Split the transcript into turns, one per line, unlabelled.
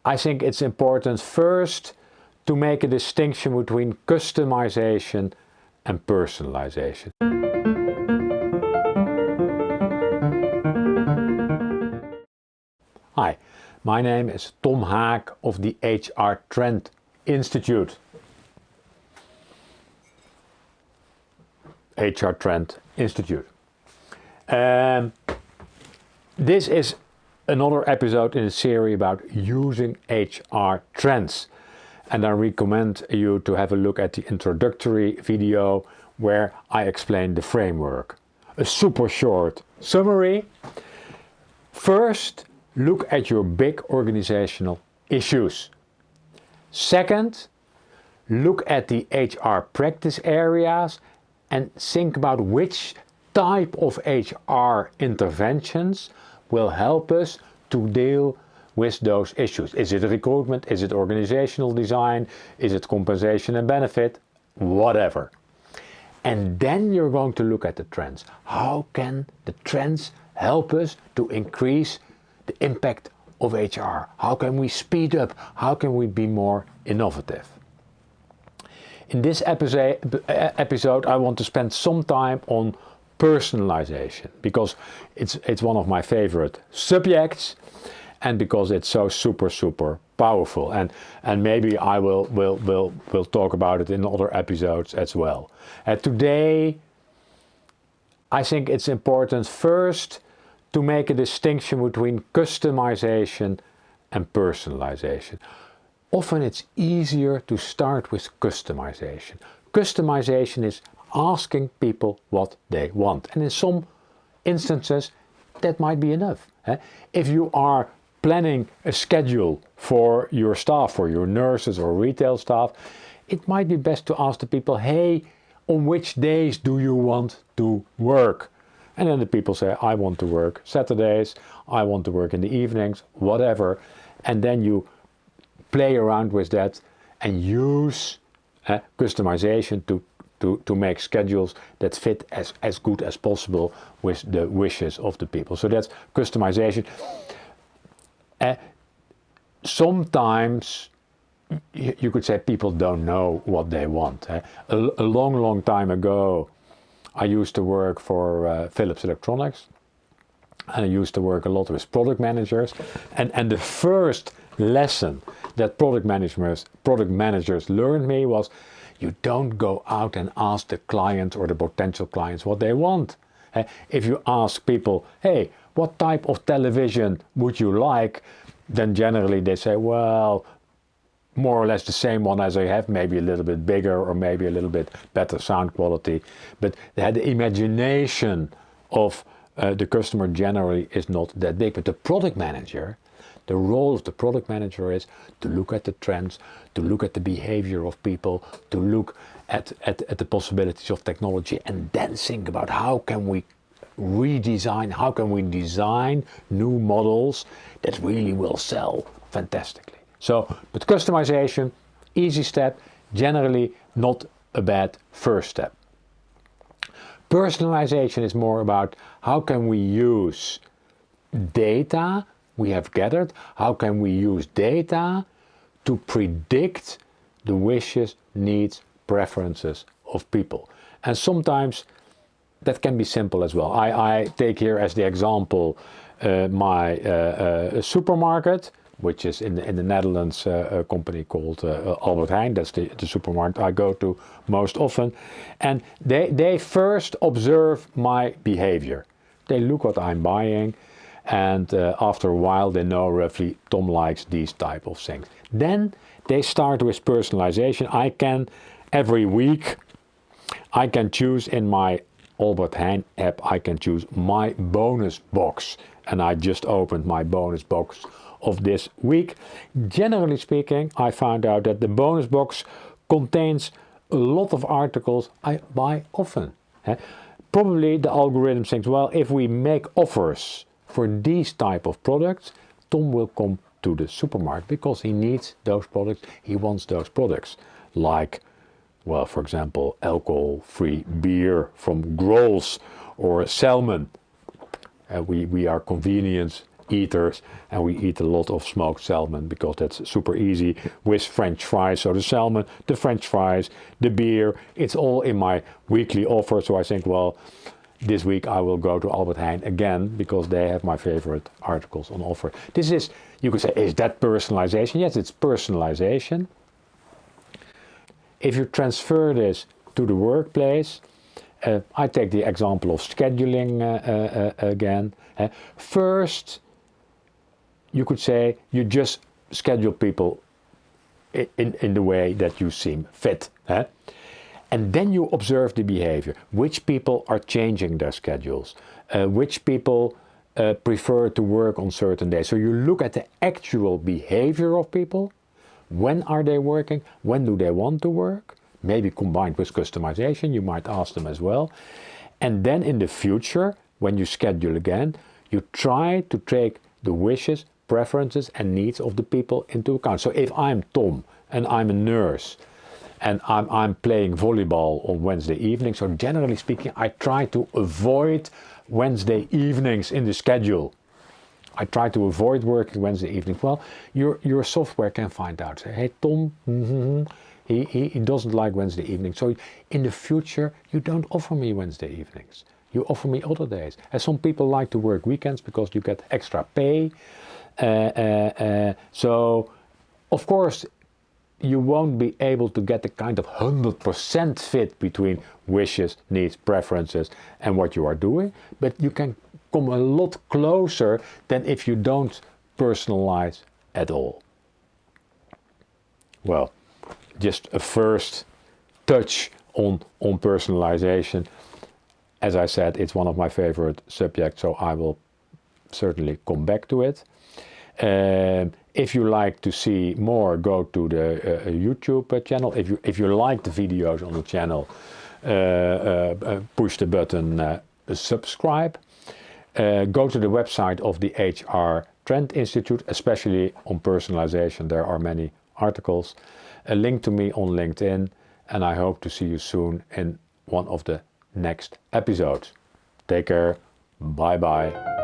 I think it's important first to make a distinction between customization and personalization. Hi, my name is Tom Haak of the HR Trend Institute. HR Trend Institute. This is another episode in a series about using HR trends. And I recommend you to have a look at the introductory video where I explain the framework. A super short summary. First, look at your big organizational issues. Second, look at the HR practice areas and think about which type of HR interventions will help us to deal with those issues. Is it recruitment? Is it organizational design? Is it compensation and benefit? Whatever. And then you're going to look at the trends. How can the trends help us to increase the impact of HR? How can we speed up? How can we be more innovative? In this episode I want to spend some time on personalization because it's one of my favorite subjects and because it's so super powerful, and maybe I will talk about it in other episodes as well. Today I think it's important first to make a distinction between customization and personalization. Often it's easier to start with customization. Customization is asking people what they want, and in some instances that might be enough. If you are planning a schedule for your staff, for your nurses or retail staff, it might be best to ask the people, hey, on which days do you want to work? And then the people say, I want to work Saturdays, I want to work in the evenings, whatever. And then you play around with that and use customization to make schedules that fit as good as possible with the wishes of the people. So that's customization. Sometimes you could say people don't know what they want. A long time ago I used to work for Philips Electronics, and I used to work a lot with product managers, and the first lesson that product managers learned me was, you don't go out and ask the client or the potential clients what they want. If you ask people, hey, what type of television would you like? Then generally they say, well, more or less the same one as I have, maybe a little bit bigger or maybe a little bit better sound quality. But the imagination of the customer generally is not that big. But the product manager, the role of the product manager is to look at the trends, to look at the behavior of people, to look at the possibilities of technology, and then think about how can we redesign, how can we design new models that really will sell fantastically. So, but customization, easy step, generally not a bad first step. Personalization is more about how can we use data we have gathered, how can we use data to predict the wishes, needs, preferences of people. And sometimes that can be simple as well. I take here as the example my supermarket, which is in the Netherlands a company called Albert Heijn. That's the supermarket I go to most often. And they first observe my behavior. They look what I'm buying, and after a while they know roughly Tom likes these type of things. Then they start with personalization. I can, every week, I can choose in my Albert Heijn app, I can choose my bonus box. And I just opened my bonus box of this week. Generally speaking, I found out that the bonus box contains a lot of articles I buy often. Probably the algorithm thinks, well, if we make offers for these type of products, Tom will come to the supermarket because he needs those products, he wants those products. Like, well, for example, alcohol-free beer from Grolls or salmon. We are convenience eaters, and we eat a lot of smoked salmon because that's super easy with French fries. So the salmon, the French fries, the beer, it's all in my weekly offer. So I think, well, this week I will go to Albert Heijn again because they have my favorite articles on offer. This is, you could say, is that personalization? Yes, it's personalization. If you transfer this to the workplace, I take the example of scheduling again. First, you could say you just schedule people in the way that you seem fit. And then you observe the behavior. Which people are changing their schedules? Which people prefer to work on certain days? So you look at the actual behavior of people. When are they working? When do they want to work? Maybe combined with customization, you might ask them as well. And then in the future, when you schedule again, you try to take the wishes, preferences and needs of the people into account. So if I'm Tom and I'm a nurse, and I'm playing volleyball on Wednesday evening. So generally speaking, I try to avoid Wednesday evenings in the schedule. I try to avoid working Wednesday evening. Well, your software can find out. Say, hey, Tom, he doesn't like Wednesday evening. So in the future, you don't offer me Wednesday evenings. You offer me other days. And some people like to work weekends because you get extra pay. So, of course, you won't be able to get the kind of 100% fit between wishes, needs, preferences and what you are doing, but you can come a lot closer than if you don't personalize at all. Well, just a first touch on personalization. As I said, it's one of my favorite subjects, so I will certainly come back to it. If you like to see more, go to the YouTube channel. If you like the videos on the channel, push the button subscribe. Go to the website of the HR Trend Institute, especially on personalization. There are many articles. A link to me on LinkedIn, and I hope to see you soon in one of the next episodes. Take care. Bye bye.